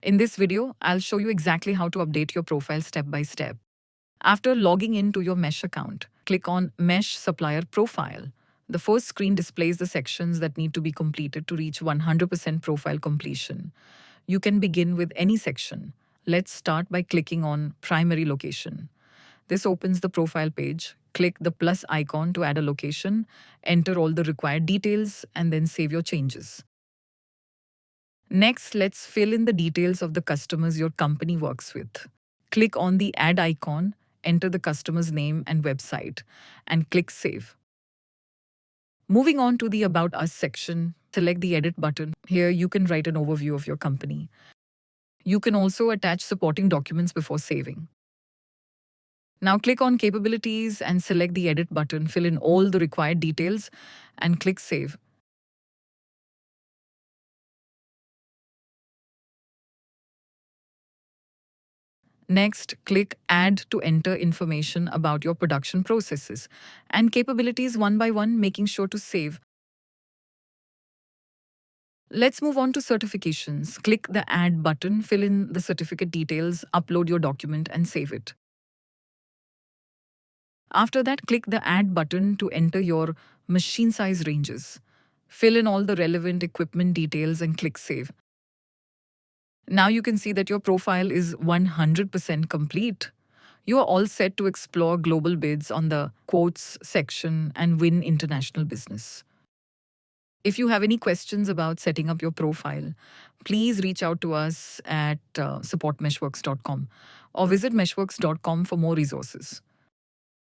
In this video, I'll show you exactly how to update your profile step by step. After logging into your Mesh account, click on Mesh Supplier Profile. The first screen displays the sections that need to be completed to reach 100% profile completion. You can begin with any section. Let's start by clicking on Primary Location. This opens the profile page. Click the plus icon to add a location, enter all the required details, and then save your changes. Next, let's fill in the details of the customers your company works with. Click on the Add icon, enter the customer's name and website, and click Save. Moving on to the About Us section, select the Edit button. Here, you can write an overview of your company. You can also attach supporting documents before saving. Now click on Capabilities and select the Edit button, fill in all the required details, and click Save. Next, click Add to enter information about your production processes and capabilities one by one, making sure to save. Let's move on to certifications. Click the Add button, fill in the certificate details, upload your document, and save it. After that, click the Add button to enter your machine size ranges. Fill in all the relevant equipment details and click Save. Now you can see that your profile is 100% complete. You are all set to explore global bids on the quotes section and win international business. If you have any questions about setting up your profile, please reach out to us at supportmeshworks.com or visit meshworks.com for more resources.